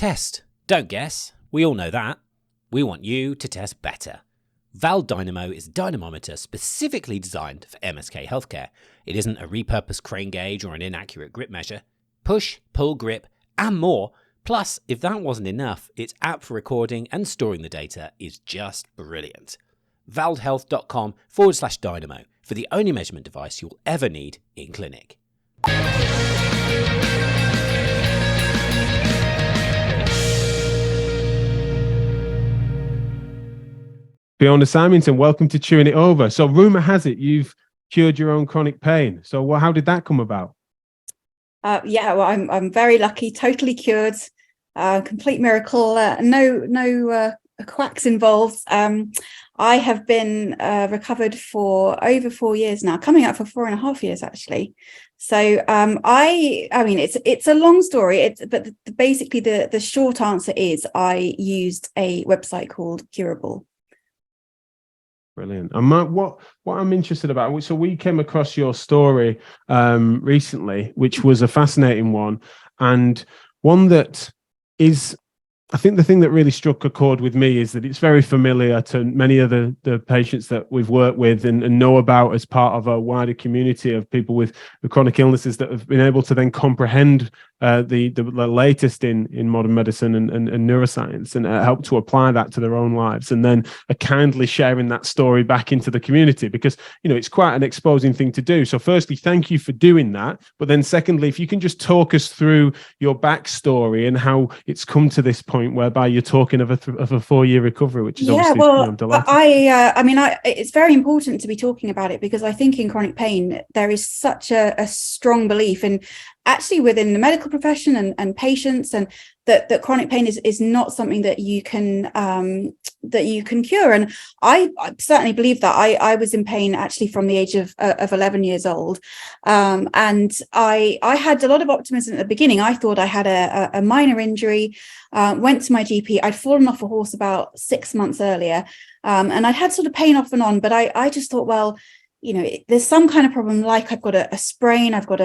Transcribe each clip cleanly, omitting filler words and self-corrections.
Test. Don't guess. We all know that. We want you to test better. Valve Dynamo is a dynamometer specifically designed for MSK healthcare. It isn't a repurposed crane gauge or an inaccurate grip measure. Push, pull, grip, and more. Plus, if that wasn't enough, its app for recording and storing the data is just brilliant. valvehealth.com/dynamo for the only measurement device you'll ever need in clinic. Fiona Symington, welcome to Chewing It Over. So rumour has it you've cured your own chronic pain. So how did that come about? I'm very lucky, totally cured, complete miracle, no quacks involved. I have been recovered for over 4 years now, coming up for 4.5 years actually. So it's a long story. But basically the short answer is I used a website called Curable. Brilliant. And what I'm interested about, so we came across your story recently, which was a fascinating one, and one that is, I think the thing that really struck a chord with me is that it's very familiar to many of the patients that we've worked with and know about as part of a wider community of people with chronic illnesses that have been able to then comprehend the latest in modern medicine and neuroscience and help to apply that to their own lives, and then kindly sharing that story back into the community, because it's quite an exposing thing to do. So firstly, thank you for doing that, but then secondly, if you can just talk us through your backstory and how it's come to this point whereby you're talking of a 4-year recovery, which is it's very important to be talking about it, because I think in chronic pain there is such a strong belief, and actually within the medical profession and patients, and that chronic pain is not something that you can cure. And I certainly believe that. I was in pain actually from the age of 11 years old, and I had a lot of optimism at the beginning. I thought I had a minor injury, went to my GP. I'd fallen off a horse about 6 months earlier, and I'd had sort of pain off and on, but I just thought, well, there's some kind of problem, like I've got a sprain, I've got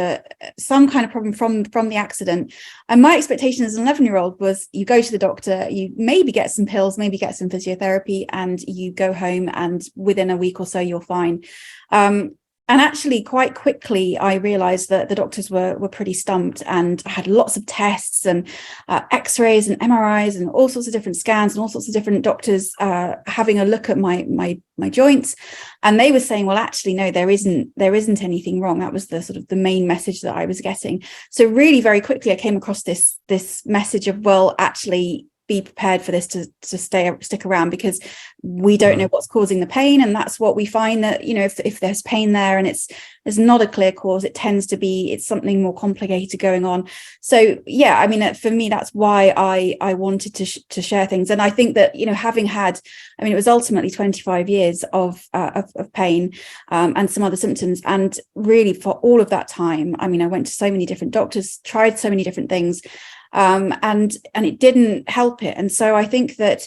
some kind of problem from the accident. And my expectation as an 11-year-old was you go to the doctor, you maybe get some pills, maybe get some physiotherapy, and you go home, and within a week or so you're fine. And actually, quite quickly, I realized that the doctors were pretty stumped, and I had lots of tests and X-rays and MRIs and all sorts of different scans and all sorts of different doctors having a look at my joints, and they were saying, well, actually, no, there isn't anything wrong. That was the sort of the main message that I was getting. So really, very quickly, I came across this message of, well, actually, be prepared for this to stick around, because we don't know what's causing the pain. And that's what we find, that if there's pain there and there's not a clear cause, it tends to be it's something more complicated going on. So for me, that's why I wanted to share things. And I think that having had, it was ultimately 25 years of pain and some other symptoms, and really for all of that time, I went to so many different doctors, tried so many different things, and it didn't help it. And so I think that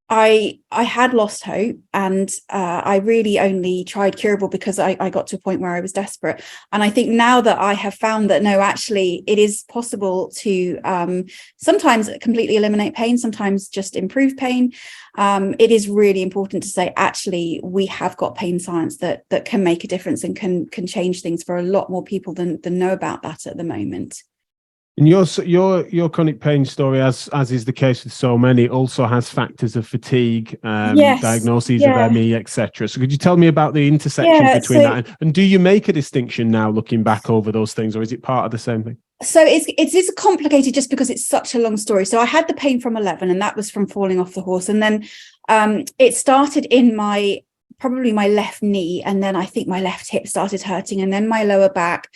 I had lost hope, and I really only tried Curable because I got to a point where I was desperate. And I think now that I have found that, no, actually it is possible to sometimes completely eliminate pain, sometimes just improve pain. It is really important to say, actually, we have got pain science that can make a difference and can change things for a lot more people than know about that at the moment. And your chronic pain story, as is the case with so many, also has factors of fatigue, diagnoses of ME, etc. So could you tell me about the intersection between that? And do you make a distinction now, looking back over those things, or is it part of the same thing? So it's complicated just because it's such a long story. So I had the pain from 11, and that was from falling off the horse. And then it started in probably my left knee, and then I think my left hip started hurting, and then my lower back.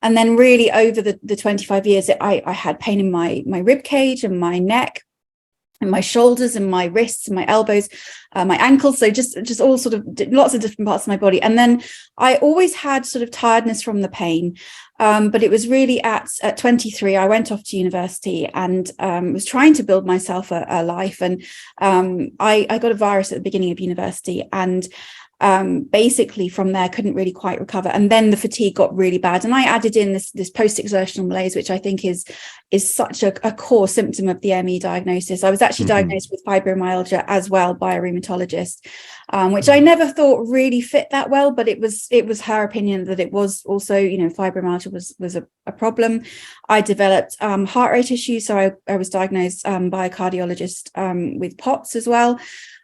And then really over the 25 years, I had pain in my rib cage and my neck and my shoulders and my wrists and my elbows, my ankles. So just all sort of lots of different parts of my body. And then I always had sort of tiredness from the pain. But it was really at 23, I went off to university and was trying to build myself a life. And I got a virus at the beginning of university, and basically from there couldn't really quite recover, and then the fatigue got really bad, and I added in this post-exertional malaise, which I think is such a core symptom of the ME diagnosis. I was actually diagnosed with fibromyalgia as well by a rheumatologist, which I never thought really fit that well, but it was her opinion that it was also, fibromyalgia was a problem. I developed heart rate issues, so I was diagnosed by a cardiologist with POTS as well.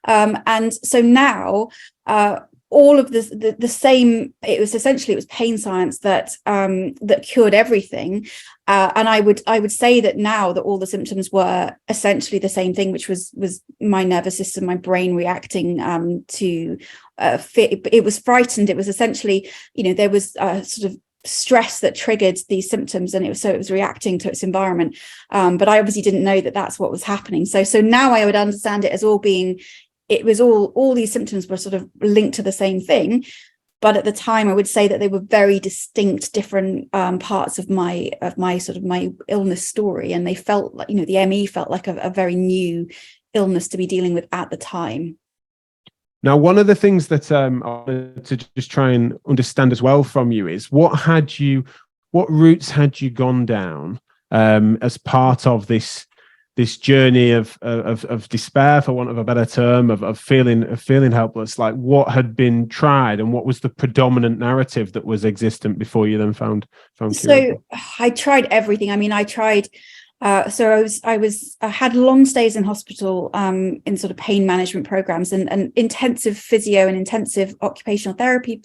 And so now all of the same, it was pain science that cured everything. And I would say that now that all the symptoms were essentially the same thing, which was my nervous system, my brain reacting to it was frightened. It was essentially, there was sort of stress that triggered these symptoms, and it was reacting to its environment. But I obviously didn't know that that's what was happening. So now I would understand it as all being, it was all these symptoms were sort of linked to the same thing. But at the time, I would say that they were very distinct, different parts of my illness story, and they felt like, the ME felt like a very new illness to be dealing with at the time. Now, one of the things that I wanted to just try and understand as well from you is what routes had you gone down as part of this journey of despair, for want of a better term, of feeling helpless? Like, what had been tried, and what was the predominant narrative that was existent before you then found cure? So I tried everything. I mean, I tried. So I had long stays in hospital in sort of pain management programs and intensive physio and intensive occupational therapy,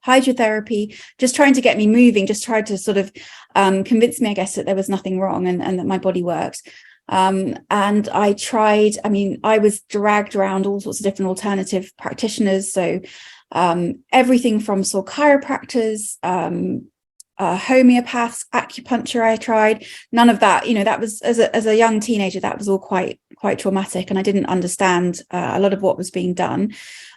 hydrotherapy, just trying to get me moving, just tried to sort of convince me, I guess, that there was nothing wrong and that my body works. And I tried, I was dragged around all sorts of different alternative practitioners. So everything from sort of chiropractors, homeopaths, acupuncture I tried. None of that, that was, as a young teenager, that was all quite traumatic, and I didn't understand a lot of what was being done.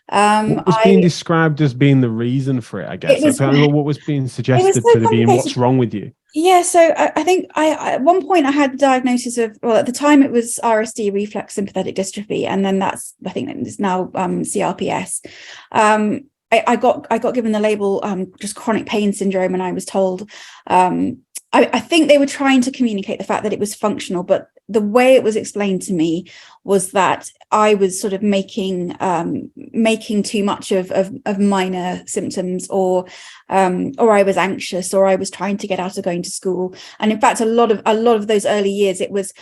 What was being described as being the reason for it, I guess? What was being suggested to be what's wrong with you? Yeah, so I think at one point I had the diagnosis of, well, at the time it was RSD, reflex sympathetic dystrophy, and then I think it's now CRPS. I got given the label just chronic pain syndrome, and I was told I think they were trying to communicate the fact that it was functional, but the way it was explained to me was that I was sort of making too much of minor symptoms, or I was anxious, or I was trying to get out of going to school. And in fact, a lot of those early years, it was,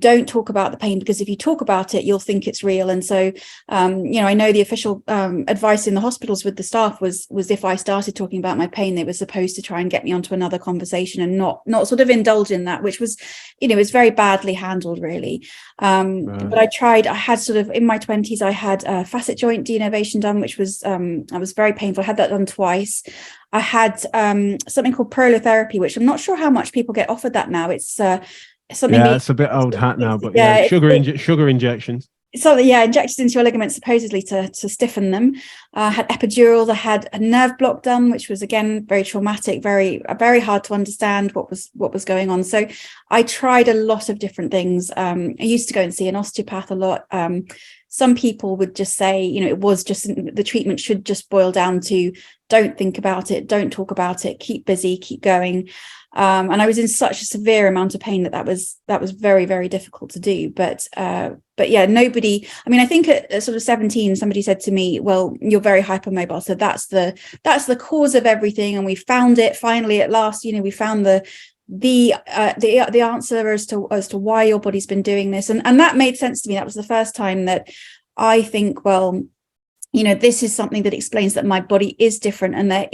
don't talk about the pain, because if you talk about it, you'll think it's real. And so, I know the official advice in the hospitals with the staff was if I started talking about my pain, they were supposed to try and get me onto another conversation and not sort of indulge in that, which was, it's very badly handled, really. Right. But I had sort of, in my 20s, I had a facet joint denervation done, which was I was very painful. I had that done twice. I had something called prolotherapy, which I'm not sure how much people get offered that now. It's something. Yeah, it's a bit old hat now, but yeah, sugar injections. So injected into your ligaments supposedly to stiffen them. I had epidurals. I had a nerve block done, which was again very traumatic, very hard to understand what was going on. So I tried a lot of different things. I used to go and see an osteopath a lot. Some people would just say, it was just, the treatment should just boil down to don't think about it, don't talk about it, keep busy, keep going. And I was in such a severe amount of pain that was very, very difficult to do. But yeah, nobody, I think at sort of 17, somebody said to me, well, you're very hypermobile, so that's the cause of everything. And we found it finally at last, we found the answer as to why your body's been doing this. And that made sense to me. That was the first time that I think, well, this is something that explains that my body is different, and I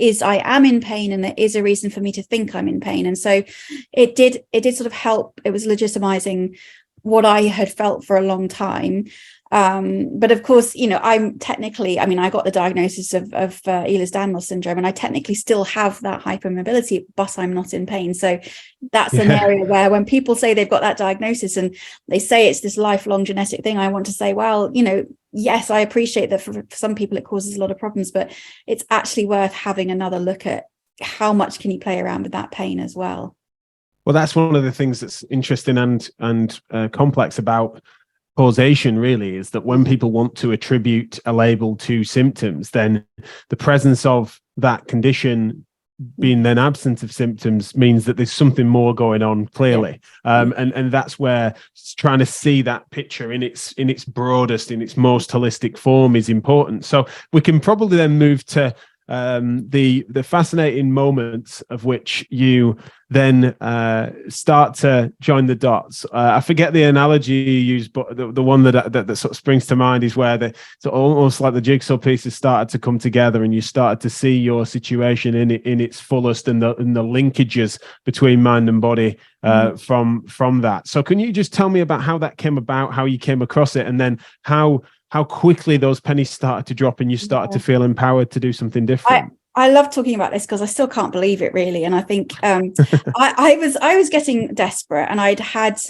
am in pain, and there is a reason for me to think I'm in pain. And so it did sort of help. It was legitimizing what I had felt for a long time. But of course, I'm technically, I got the diagnosis of Ehlers-Danlos syndrome, and I technically still have that hypermobility, but I'm not in pain. So that's an area where when people say they've got that diagnosis and they say it's this lifelong genetic thing, I want to say, well, yes, I appreciate that for some people it causes a lot of problems, but it's actually worth having another look at how much can you play around with that pain as well. Well, that's one of the things that's interesting and complex about causation really is that when people want to attribute a label to symptoms, then the presence of that condition being then absent of symptoms means that there's something more going on clearly. And that's where trying to see that picture in its broadest, in its most holistic form is important. So we can probably then move to the fascinating moments of which you then start to join the dots. I forget the analogy you use, but the one that sort of springs to mind is where it's almost like the jigsaw pieces started to come together, and you started to see your situation in its fullest, and the linkages between mind and body from that. So can you just tell me about how that came about, how you came across it, and then how quickly those pennies started to drop and you started to feel empowered to do something different? I love talking about this because I still can't believe it, really. And I think I was getting desperate, and I'd had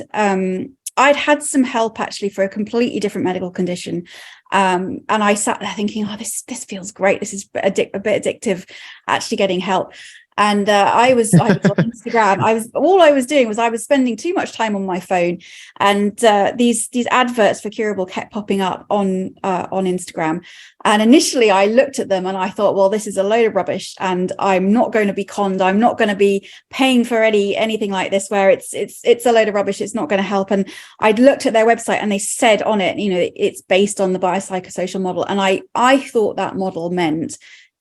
some help actually for a completely different medical condition. And I sat there thinking, oh, this feels great. This is a bit addictive, actually getting help. And I was on Instagram. All I was doing was I was spending too much time on my phone, and these adverts for Curable kept popping up on Instagram. And initially, I looked at them and I thought, well, this is a load of rubbish, and I'm not going to be conned. I'm not going to be paying for anything like this, where it's a load of rubbish. It's not going to help. And I'd looked at their website, and they said on it, it's based on the biopsychosocial model, and I thought that model meant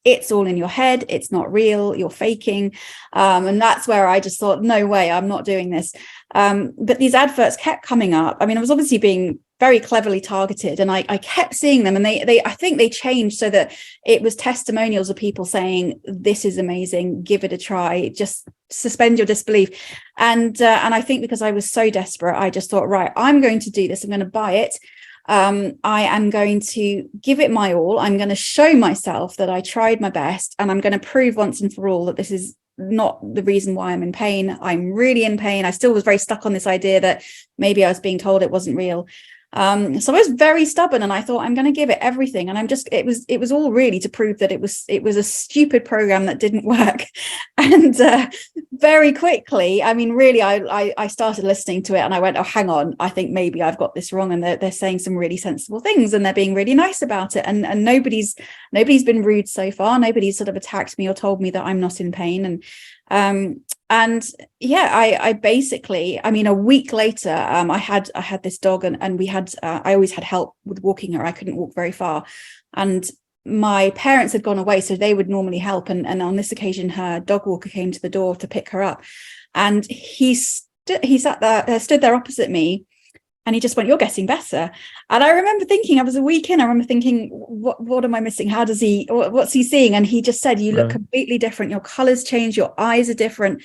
it's all in your head, it's not real, you're faking. And that's where I just thought, no way, I'm not doing this. But these adverts kept coming up. I mean, I was obviously being very cleverly targeted, and I kept seeing them, and I think they changed so that it was testimonials of people saying, this is amazing, give it a try, just suspend your disbelief. And I think because I was so desperate, I just thought, right, I'm going to do this, I'm going to buy it. I am going to give it my all. I'm going to show myself that I tried my best, and I'm going to prove once and for all that this is not the reason why I'm in pain. I'm really in pain. I still was very stuck on this idea that maybe I was being told it wasn't real. So I was very stubborn, and I thought, I'm going to give it everything. And it was all really to prove that it was a stupid program that didn't work. And very quickly, I mean, really, I started listening to it, and I went, oh, hang on, I think maybe I've got this wrong. And they're saying some really sensible things, and they're being really nice about it. And nobody's been rude so far. Nobody's sort of attacked me or told me that I'm not in pain. And yeah, I basically, I mean, a week later, I had this dog, and we had, I always had help with walking her. I couldn't walk very far, and my parents had gone away, so they would normally help. And on this occasion, her dog walker came to the door to pick her up, and he stood there opposite me. And he just went, you're getting better. And I remember thinking, I was a week in, I remember thinking, what am I missing? What's he seeing? And he just said, you look completely different. Your colors change, your eyes are different.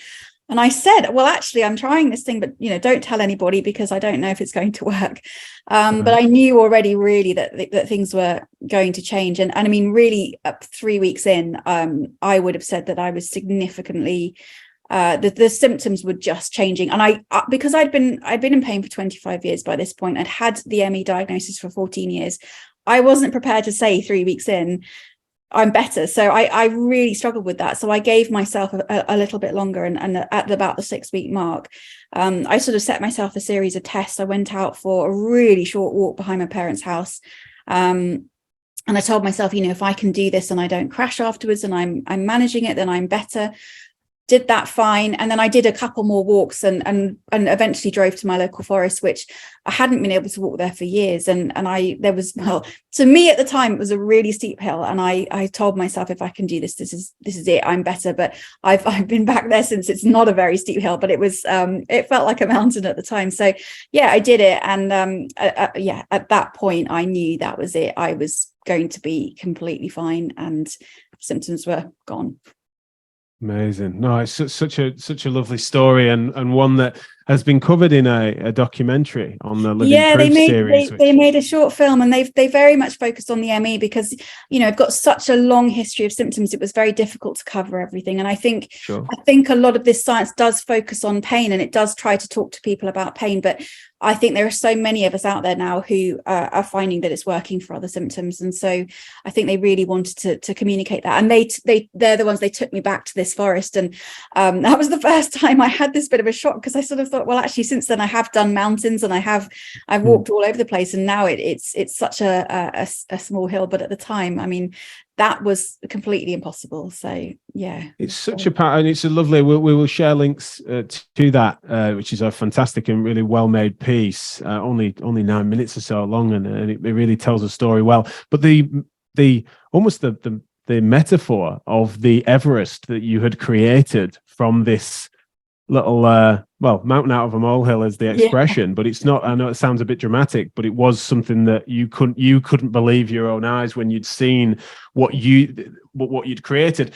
And I said, well, actually, I'm trying this thing, but, don't tell anybody, because I don't know if it's going to work. But I knew already really that things were going to change. And I mean, really 3 weeks in, I would have said that I was significantly the symptoms were just changing. And I because I'd been in pain for 25 years by this point. I'd had the ME diagnosis for 14 years. I wasn't prepared to say 3 weeks in, I'm better. So I really struggled with that. So I gave myself a little bit longer, and at about the 6 week mark, I sort of set myself a series of tests. I went out for a really short walk behind my parents' house. And I told myself, if I can do this and I don't crash afterwards, and I'm managing it, then I'm better. Did that fine. And then I did a couple more walks and eventually drove to my local forest, which I hadn't been able to walk there for years. And to me at the time, it was a really steep hill. And I told myself, if I can do this, this is it, I'm better. But I've been back there since. It's not a very steep hill, but it was, it felt like a mountain at the time. So yeah, I did it. And at that point, I knew that was it. I was going to be completely fine, and symptoms were gone. Amazing. No, it's such a lovely story, and one that has been covered in a documentary on the Living Proof series. They made a short film, and they very much focused on the ME because, I've got such a long history of symptoms. It was very difficult to cover everything. And I think a lot of this science does focus on pain, and it does try to talk to people about pain. But I think there are so many of us out there now who are finding that it's working for other symptoms. And so I think they really wanted to communicate that. And they're the ones, they took me back to this forest. And that was the first time I had this bit of a shock, because I sort of thought, well, actually, since then I have done mountains and I've walked all over the place. And now it's such a small hill. But at the time, I mean, that was completely impossible. So yeah, it's such a part, and it's a lovely. We will share links to that, which is a fantastic and really well made piece. Only 9 minutes or so long, and it really tells a story well. But the almost the metaphor of the Everest that you had created from this little mountain out of a molehill is the expression, but it's not. I know it sounds a bit dramatic, but it was something that you couldn't believe your own eyes when you'd seen what you'd created.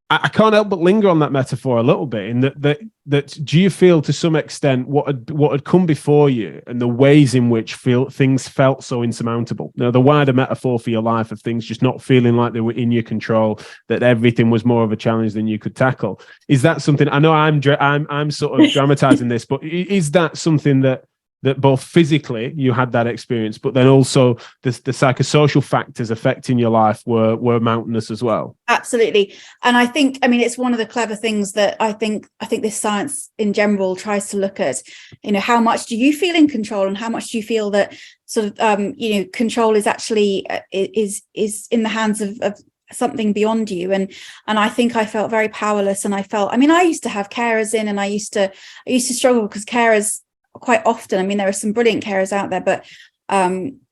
I can't help but linger on that metaphor a little bit, in that do you feel to some extent what had come before you and the ways in which things felt so insurmountable? Now, the wider metaphor for your life of things just not feeling like they were in your control, that everything was more of a challenge than you could tackle. Is that something? I know I'm sort of dramatizing this, but is that something that both physically you had that experience, but then also the psychosocial factors affecting your life were mountainous as well? Absolutely. And I think, I mean, it's one of the clever things that I think this science in general tries to look at, how much do you feel in control, and how much do you feel that sort of, control is actually is in the hands of something beyond you. And I think I felt very powerless, and I used to have carers in, and I used to struggle because carers quite often, I mean, there are some brilliant carers out there, but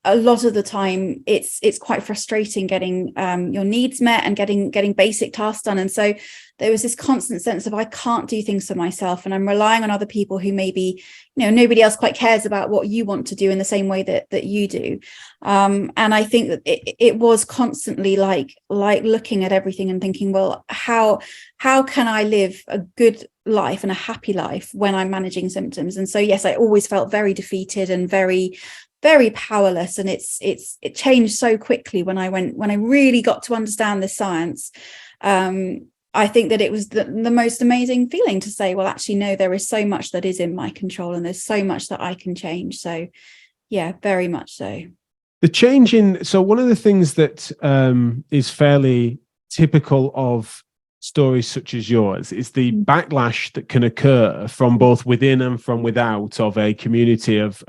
a lot of the time it's quite frustrating getting your needs met and getting basic tasks done. And so there was this constant sense of, I can't do things for myself, and I'm relying on other people who maybe, nobody else quite cares about what you want to do in the same way that you do. And I think that it was constantly like looking at everything and thinking, well, how can I live a good life and a happy life when I'm managing symptoms? And so, yes, I always felt very defeated and very, very powerless. And it changed so quickly when I really got to understand the science. I think that it was the most amazing feeling to say, well, actually, no, there is so much that is in my control, and there's so much that I can change. So yeah, very much so. The change so one of the things that is fairly typical of stories such as yours is the backlash that can occur from both within and from without of a community of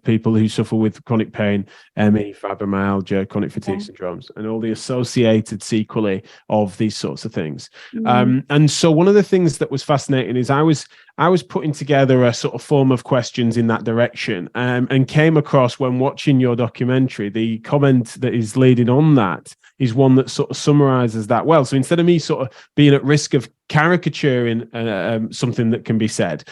people who suffer with chronic pain, ME, fibromyalgia, chronic fatigue syndromes, and all the associated sequelae of these sorts of things. And so one of the things that was fascinating is I was putting together a sort of form of questions in that direction, and came across, when watching your documentary, the comment that is leading on that is one that sort of summarizes that well. So instead of me sort of being at risk of caricaturing something that can be said,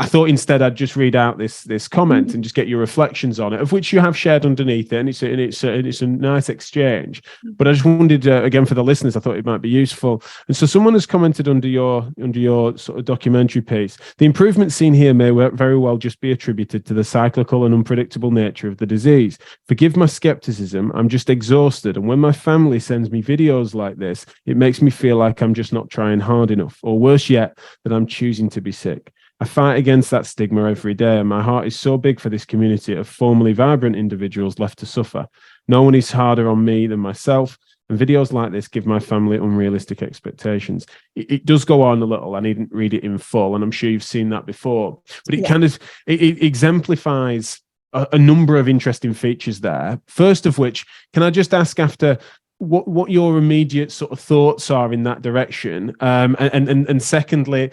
I thought instead I'd just read out this comment and just get your reflections on it, of which you have shared underneath it, and it's a nice exchange. But I just wondered, again, for the listeners, I thought it might be useful. And so someone has commented under your sort of documentary piece: the improvement seen here may very well just be attributed to the cyclical and unpredictable nature of the disease. Forgive my skepticism, I'm just exhausted, and when my family sends me videos like this, it makes me feel like I'm just not trying hard enough, or worse yet, that I'm choosing to be sick. I fight against that stigma every day, and my heart is so big for this community of formerly vibrant individuals left to suffer. No one is harder on me than myself, and videos like this give my family unrealistic expectations. It does go on a little. I needn't read it in full, and I'm sure you've seen that before, but it kind of it exemplifies a number of interesting features there. First of which, can I just ask, after, what your immediate sort of thoughts are in that direction, and secondly,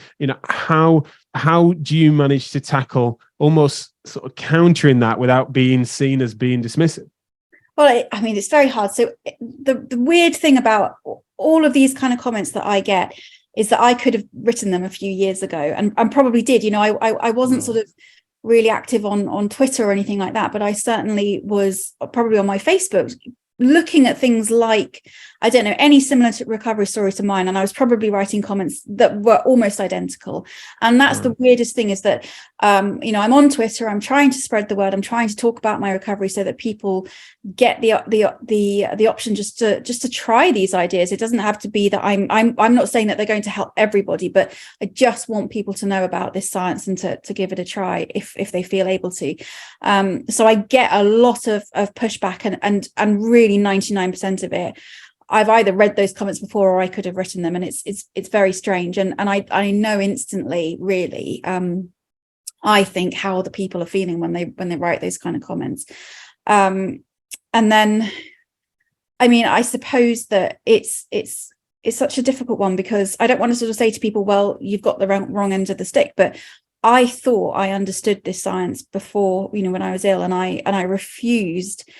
how do you manage to tackle almost sort of countering that without being seen as being dismissive? Well, I mean, it's very hard. So the weird thing about all of these kind of comments that I get is that I could have written them a few years ago, and probably did. I wasn't sort of really active on Twitter or anything like that, but I certainly was probably on my Facebook, looking at things like I don't know, any similar recovery story to mine, and I was probably writing comments that were almost identical. And that's the weirdest thing, is that I'm on Twitter, I'm trying to spread the word, I'm trying to talk about my recovery so that people get the option just to try these ideas. It doesn't have to be that I'm not saying that they're going to help everybody, but I just want people to know about this science and to give it a try if they feel able to. So I get a lot of pushback, and really 99% of it, I've either read those comments before or I could have written them, and it's very strange. And I know instantly, really, I think how the people are feeling when they write those kind of comments. And then, I mean, I suppose that it's such a difficult one, because I don't want to sort of say to people, well, you've got the wrong end of the stick, but I thought I understood this science before, when I was ill, and I refused.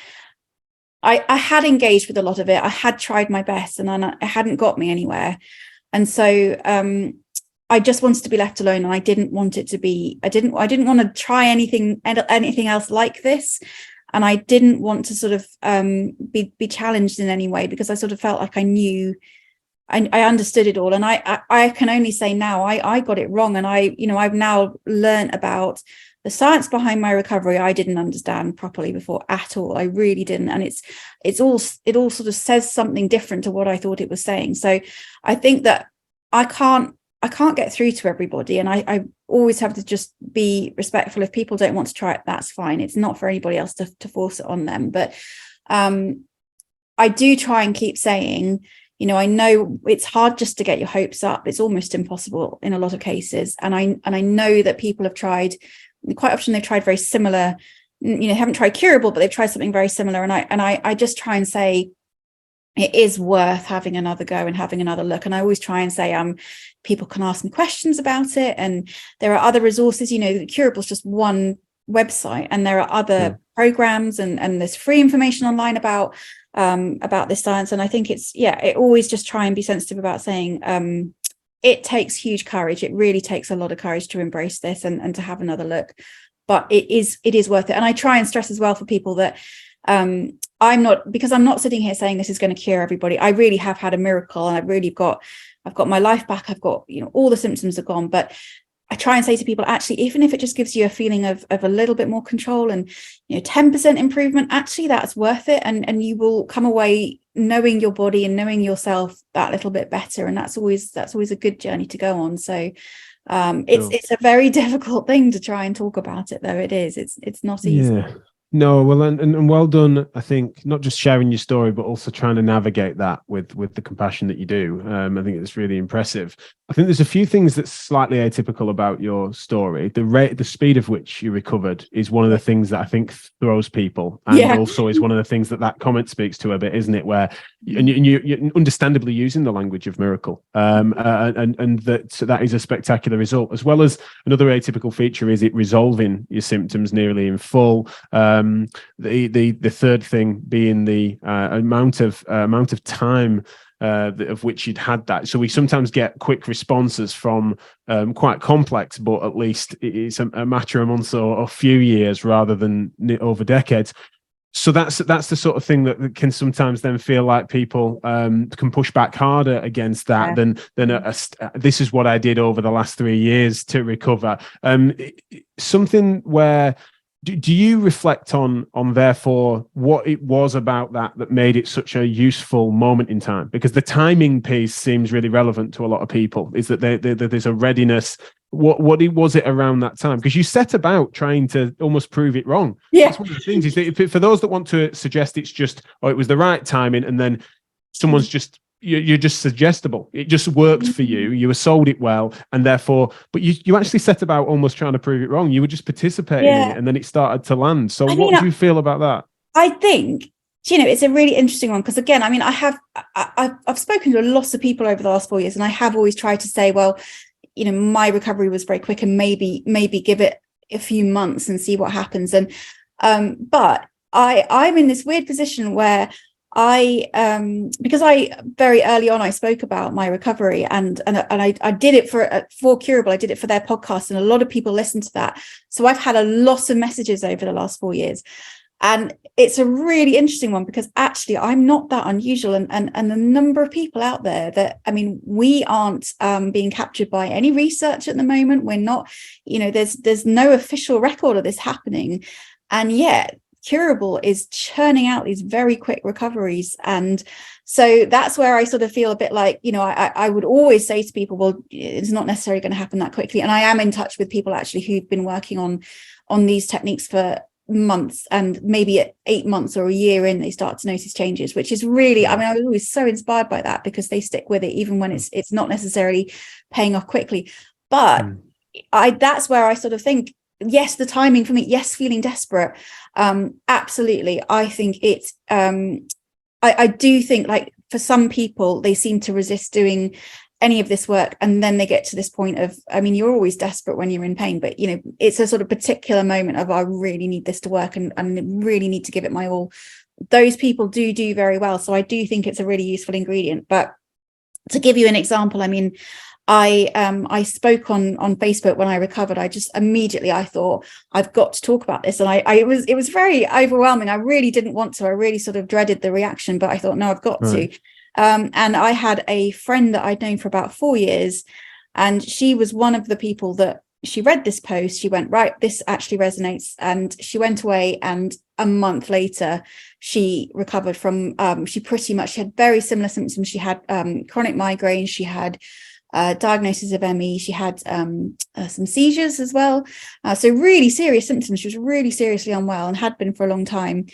I had engaged with a lot of it. I had tried my best, and it hadn't got me anywhere. And so I just wanted to be left alone, and I didn't want it to be. I didn't want to try anything else like this, and I didn't want to sort of be challenged in any way, because I sort of felt like I knew. I understood it all, and I can only say now I got it wrong, and I've now learned about the science behind my recovery. I didn't understand properly before at all. I really didn't, and it all sort of says something different to what I thought it was saying. So I think that I can't get through to everybody, and I always have to just be respectful. If people don't want to try it, that's fine. It's not for anybody else to force it on them. But I do try and keep saying, I know it's hard just to get your hopes up. It's almost impossible in a lot of cases. And I know that people have tried, quite often they've tried very similar, haven't tried curable, but they've tried something very similar. And I just try and say it is worth having another go and having another look. And I always try and say, people can ask me questions about it. And there are other resources, the curable is just one website, and there are other programs and there's free information online about this science. And I think it always just try and be sensitive about saying it takes huge courage. It really takes a lot of courage to embrace this and to have another look, but it is worth it. And I try and stress as well for people that I'm not sitting here saying this is going to cure everybody. I really have had a miracle, and I've got my life back. I've got, all the symptoms are gone, but I try and say to people, actually, even if it just gives you a feeling of a little bit more control and 10% improvement, actually that's worth it, and you will come away knowing your body and knowing yourself that little bit better, and that's always a good journey to go on. So it's a very difficult thing to try and talk about it, though. It's not easy. Yeah. No, well, and well done. I think not just sharing your story, but also trying to navigate that with the compassion that you do. I think it's really impressive. I think there's a few things that's slightly atypical about your story. The speed of which you recovered is one of the things that I think throws people, and also is one of the things that comment speaks to a bit, isn't it? Where you're understandably using the language of miracle, and that is a spectacular result, as well as another atypical feature is it resolving your symptoms nearly in full. The third thing being the amount of time of which you'd had that. So we sometimes get quick responses from quite complex, but at least it's a matter of months or a few years rather than over decades. So that's the sort of thing that can sometimes then feel like people can push back harder against that than this is what I did over the last 3 years to recover. Something where do you reflect on therefore what it was about that made it such a useful moment in time? Because the timing piece seems really relevant to a lot of people, is that there's a readiness. What was it around that time? Because you set about trying to almost prove it wrong. Yeah. That's one of the things, is that for those that want to suggest it's just, it was the right timing, and then someone's just, you're just suggestible. It just worked for you. You were sold it well, and therefore, but you actually set about almost trying to prove it wrong. You were just participating in it, and then it started to land. So what do you feel about that? I think, it's a really interesting one, because again, I've spoken to lots of people over the last 4 years, and I have always tried to say, well, my recovery was very quick, and maybe give it a few months and see what happens. And but I'm in this weird position where because I very early on I spoke about my recovery, and I did it for Curable. I did it for their podcast, and a lot of people listened to that. So I've had a lot of messages over the last 4 years, And it's a really interesting one, because actually I'm not that unusual, and the number of people out there that, I mean, we aren't being captured by any research at the moment. We're not, there's no official record of this happening, and yet Curable is churning out these very quick recoveries. And so that's where I sort of feel a bit like, I would always say to people, well, it's not necessarily going to happen that quickly. And I am in touch with people actually who've been working on these techniques for months, and maybe at 8 months or a year in, they start to notice changes, which is really, I mean, I was always so inspired by that, because they stick with it even when it's not necessarily paying off quickly. But that's where I sort of think, yes, the timing for me, yes, feeling desperate, absolutely. I think it's I do think, like, for some people, they seem to resist doing any of this work, and then they get to this point of, I mean, you're always desperate when you're in pain, but it's a sort of particular moment of, I really need this to work, and really need to give it my all. Those people do very well. So I do think it's a really useful ingredient. But to give you an example, I mean, I spoke on Facebook when I recovered. I just immediately, I thought, I've got to talk about this. And it was very overwhelming. I really didn't want to. I really sort of dreaded the reaction, but I thought, no, I've got to. And I had a friend that I'd known for about 4 years, and she was one of the people that, she read this post, she went, right, this actually resonates. And she went away, and a month later, she recovered from, she pretty much had very similar symptoms. She had chronic migraine, she had diagnosis of ME, she had some seizures as well. So really serious symptoms. She was really seriously unwell, and had been for a long time.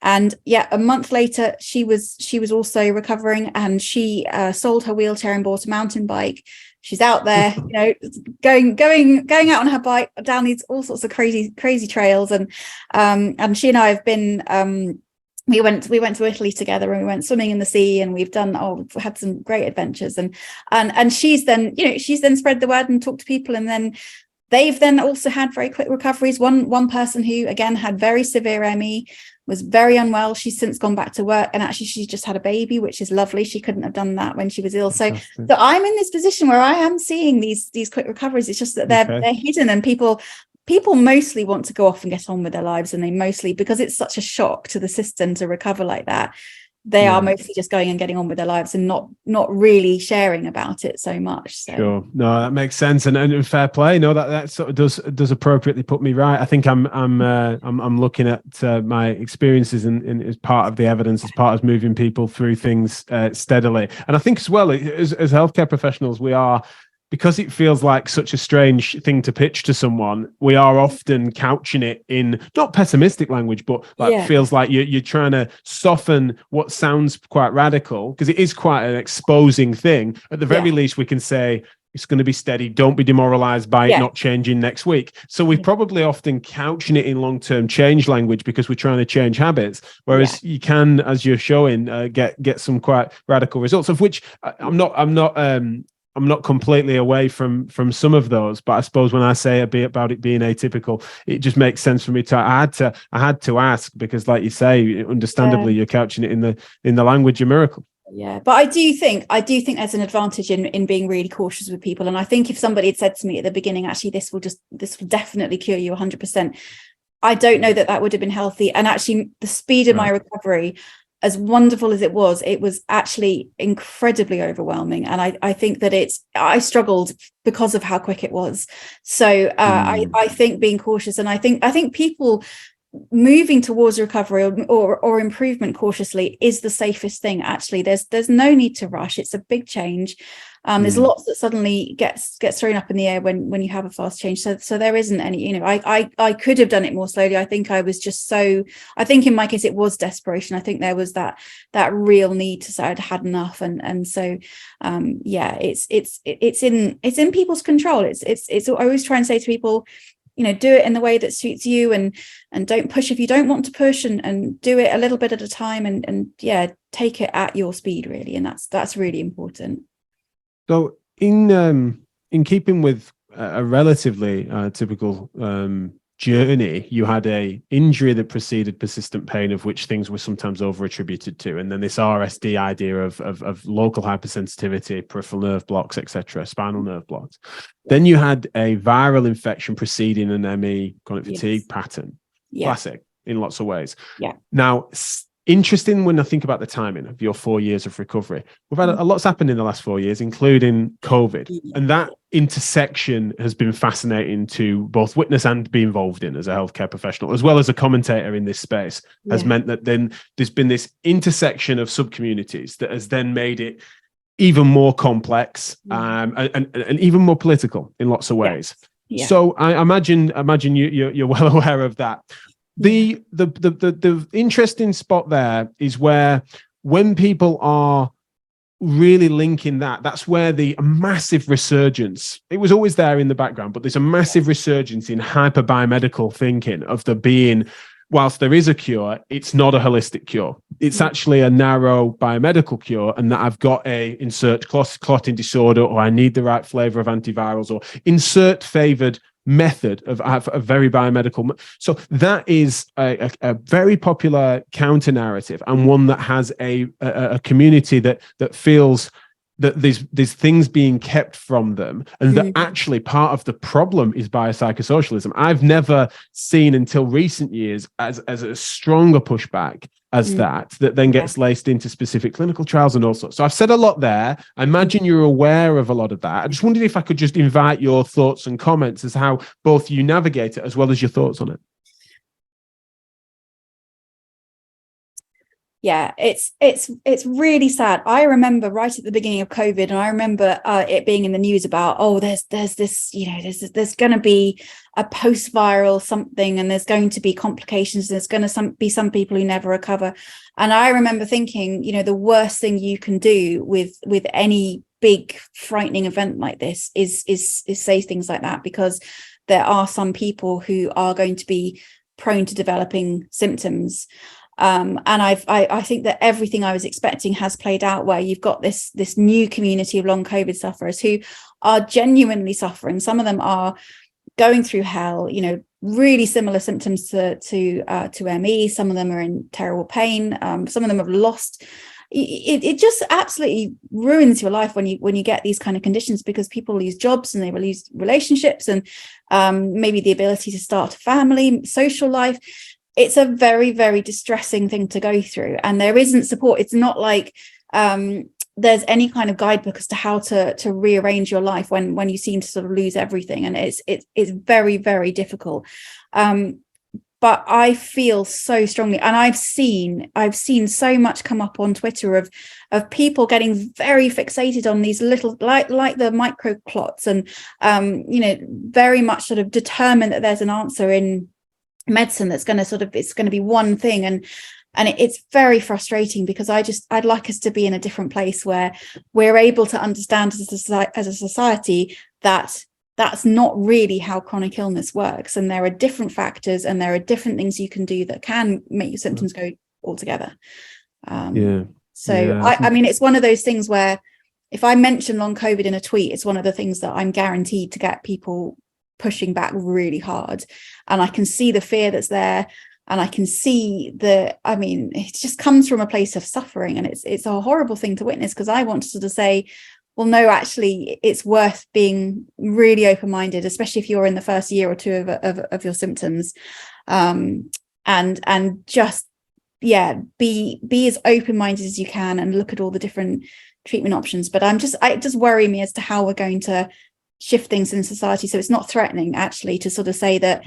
And yeah, a month later, she was also recovering, and she sold her wheelchair and bought a mountain bike. She's out there, going out on her bike down these all sorts of crazy trails. And she and I have been, we went to Italy together, and we went swimming in the sea, and we've had some great adventures. And she's then, she's then spread the word and talked to people, and then they've then also had very quick recoveries. One person who again had very severe ME, was very unwell. She's since gone back to work, and actually she's just had a baby, which is lovely. She couldn't have done that when she was ill. So I'm in this position where I am seeing these quick recoveries. It's just that they're hidden, and people mostly want to go off and get on with their lives, and they mostly, because it's such a shock to the system to recover like that, they are mostly just going and getting on with their lives, and not really sharing about it so much. So. Sure, no, that makes sense, and fair play. No, that sort of does appropriately put me right. I think I'm looking at my experiences in as part of the evidence, as part of moving people through things steadily, and I think as well as healthcare professionals, we are. Because it feels like such a strange thing to pitch to someone, we are often couching it in not pessimistic language, but feels like you're trying to soften what sounds quite radical, because it is quite an exposing thing. At the very least, we can say it's going to be steady. Don't be demoralized by it not changing next week. So we're probably often couching it in long-term change language, because we're trying to change habits. Whereas you can, as you're showing, get some quite radical results, of which I'm not completely away from some of those, but I suppose when I say a bit about it being atypical, it just makes sense for me to. I had to ask, because, like you say, understandably, you're couching it in the language of miracle. Yeah, but I do think there's an advantage in being really cautious with people. And I think if somebody had said to me at the beginning, actually, this will definitely cure you 100%, I don't know that would have been healthy. And actually, the speed of my recovery, as wonderful as it was actually incredibly overwhelming. And I think that I struggled because of how quick it was. So I think being cautious, and I think people moving towards recovery or improvement cautiously is the safest thing. Actually, there's no need to rush. It's a big change. There's lots that suddenly gets thrown up in the air when you have a fast change. So there isn't any, I could have done it more slowly. I think I was just I think in my case it was desperation. I think there was that real need to say I'd had enough. And so it's in people's control. It's I always try and say to people, do it in the way that suits you, and don't push if you don't want to push, and do it a little bit at a time, and take it at your speed, really. And that's really important. So in keeping with a relatively typical journey, you had a injury that preceded persistent pain, of which things were sometimes over attributed to, and then this RSD idea of local hypersensitivity, peripheral nerve blocks, etc., spinal nerve blocks. Then you had a viral infection preceding an ME chronic fatigue pattern. Classic. in lots of ways. Yeah. Now, interesting when I think about the timing of your 4 years of recovery. We've had a lot's happened in the last 4 years, including COVID. And that intersection has been fascinating to both witness and be involved in as a healthcare professional, as well as a commentator in this space, has meant that then there's been this intersection of sub-communities that has then made it even more complex and even more political in lots of ways. Yeah. So I imagine you're well aware of that. The interesting spot there is where when people are really linking that's where the massive resurgence, it was always there in the background, but there's a massive resurgence in hyper biomedical thinking of there being, whilst there is a cure, it's not a holistic cure. It's actually a narrow biomedical cure, and that I've got a insert clotting disorder, or I need the right flavor of antivirals, or insert favored method of a very biomedical. So that is a very popular counter narrative, and one that has a community that feels that there's things being kept from them, and that actually part of the problem is biopsychosocialism. I've never seen until recent years as a stronger pushback as that then gets laced into specific clinical trials and all sorts. So I've said a lot there. I imagine you're aware of a lot of that. I just wondered if I could just invite your thoughts and comments as how both you navigate it as well as your thoughts on it. Yeah, it's really sad. I remember right at the beginning of COVID, and I remember it being in the news about, there's this, there's going to be a post-viral something, and there's going to be complications, and there's going to be some people who never recover. And I remember thinking, the worst thing you can do with any big frightening event like this is say things like that, because there are some people who are going to be prone to developing symptoms. And I think that everything I was expecting has played out, where you've got this new community of long COVID sufferers who are genuinely suffering. Some of them are going through hell, really similar symptoms to ME. Some of them are in terrible pain. Some of them have lost. It just absolutely ruins your life when you get these kind of conditions, because people lose jobs and they lose relationships and maybe the ability to start a family, social life. It's a very, very distressing thing to go through, and there isn't support. It's not like there's any kind of guidebook as to how to rearrange your life when you seem to sort of lose everything, and it's very, very difficult. But I feel so strongly, and I've seen so much come up on Twitter of people getting very fixated on these little, like the micro clots, and very much sort of determined that there's an answer in medicine that's going to it's going to be one thing, and it's very frustrating, because I'd like us to be in a different place where we're able to understand as a society that that's not really how chronic illness works, and there are different factors and there are different things you can do that can make your symptoms go altogether. I mean, it's one of those things where if I mention long COVID in a tweet, it's one of the things that I'm guaranteed to get people pushing back really hard, and I can see the fear that's there, and I can see it just comes from a place of suffering, and it's a horrible thing to witness, because I want to sort of say, well, no, actually it's worth being really open-minded, especially if you're in the first year or two of your symptoms, and just be as open-minded as you can and look at all the different treatment options. But it just worry me as to how we're going to shift things in society so it's not threatening, actually, to sort of say that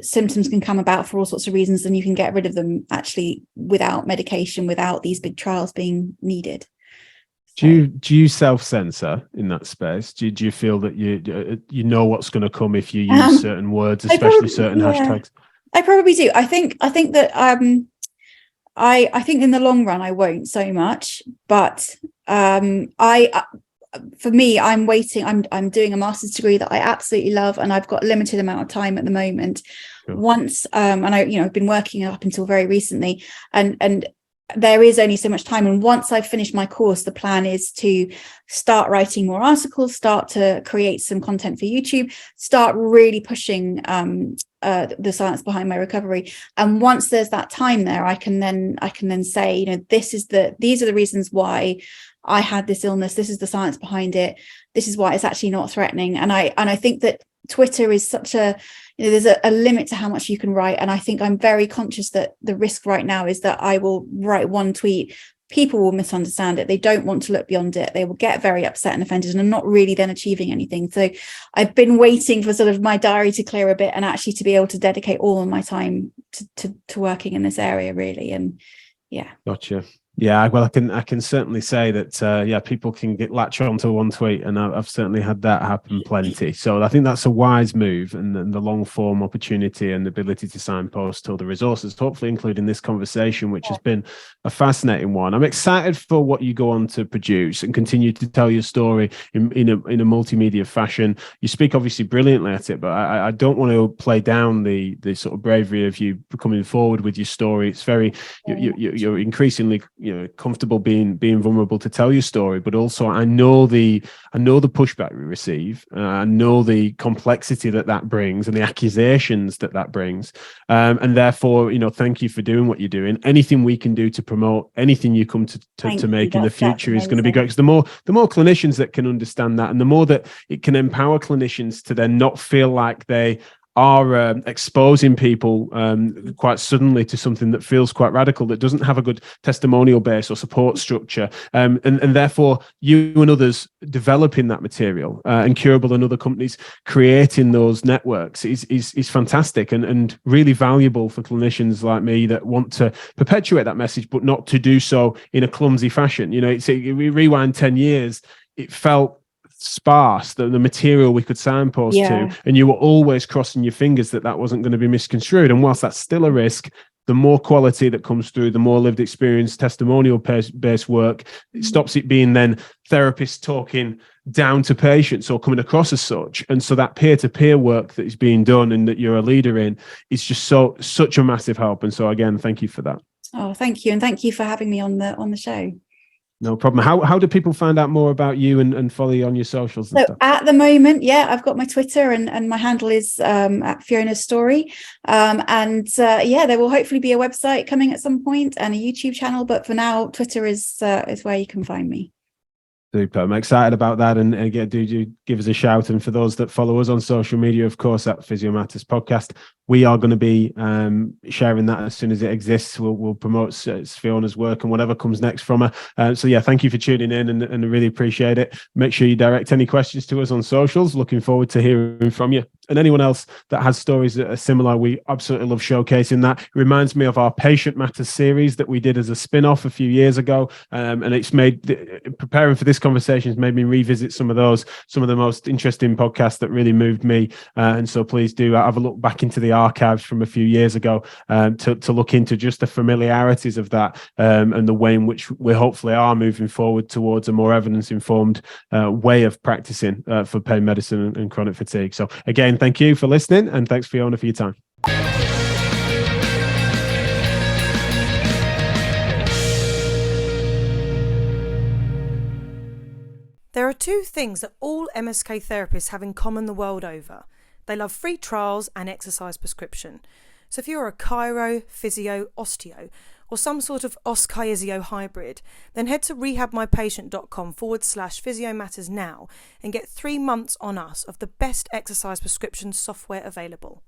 symptoms can come about for all sorts of reasons, and you can get rid of them actually without medication, without these big trials being needed. Do you self-censor in that space? Do you feel that you know what's going to come if you use certain words, especially certain hashtags? I probably do. I think that I think in the long run I won't so much, but for me, I'm waiting. I'm doing a master's degree that I absolutely love, and I've got a limited amount of time at the moment. Sure. Once, and I've been working up until very recently, and there is only so much time. And once I've finished my course, the plan is to start writing more articles, start to create some content for YouTube, start really pushing the science behind my recovery. And once there's that time there, I can then say, these are the reasons why I had this illness. This is the science behind it. This is why it's actually not threatening. And I think that Twitter is such a, there's a limit to how much you can write. And I think I'm very conscious that the risk right now is that I will write one tweet, people will misunderstand it, they don't want to look beyond it, they will get very upset and offended, and I'm not really then achieving anything. So I've been waiting for sort of my diary to clear a bit and actually to be able to dedicate all of my time to working in this area, really. And yeah. Gotcha. Yeah, well, I can certainly say that people can latch onto one tweet, and I've certainly had that happen plenty. So I think that's a wise move, and the long form opportunity and the ability to signpost all the resources, hopefully including this conversation, which has been a fascinating one. I'm excited for what you go on to produce and continue to tell your story in a multimedia fashion. You speak obviously brilliantly at it, but I don't want to play down the sort of bravery of you coming forward with your story. It's very you're increasingly comfortable being vulnerable to tell your story, but also I know the pushback we receive. I know the complexity that brings and the accusations that brings, and therefore, thank you for doing what you're doing. Anything we can do to promote anything you come to make in the future is going to be great, because the more clinicians that can understand that, and the more that it can empower clinicians to then not feel like they are exposing people quite suddenly to something that feels quite radical, that doesn't have a good testimonial base or support structure, and therefore you and others developing that material, and Curable and other companies creating those networks is fantastic and really valuable for clinicians like me that want to perpetuate that message, but not to do so in a clumsy fashion. We rewind 10 years, it felt sparse, the material we could signpost to, and you were always crossing your fingers that wasn't going to be misconstrued. And whilst that's still a risk, the more quality that comes through, the more lived experience, testimonial based work, it stops it being then therapists talking down to patients or coming across as such. And so that peer-to-peer work that is being done and that you're a leader in is just such a massive help. And so again, thank you for that. Oh, thank you. And thank you for having me on the show. No problem. How do people find out more about you and follow you on your socials and stuff? At the moment, I've got my Twitter and my handle is at Fiona Story. There will hopefully be a website coming at some point and a YouTube channel. But for now, Twitter is where you can find me. Super. I'm excited about that. And again, do give us a shout. And for those that follow us on social media, of course, at Physio Matters Podcast, we are going to be sharing that as soon as it exists. We'll promote Fiona's work and whatever comes next from her. Thank you for tuning in and I really appreciate it. Make sure you direct any questions to us on socials. Looking forward to hearing from you. And anyone else that has stories that are similar, we absolutely love showcasing that. It reminds me of our Patient Matters series that we did as a spin-off a few years ago. And it's preparing for this conversation has made me revisit some of the most interesting podcasts that really moved me. And so please do have a look back into the archives from a few years ago to look into just the familiarities of that and the way in which we hopefully are moving forward towards a more evidence-informed way of practicing for pain medicine and chronic fatigue. So again, thank you for listening, and thanks, Fiona, for your time. There are two things that all MSK therapists have in common the world over. They love free trials and exercise prescription. So if you're a chiro, physio, osteo, or some sort of os-chiesio hybrid, then head to rehabmypatient.com/Physio Matters now and get 3 months on us of the best exercise prescription software available.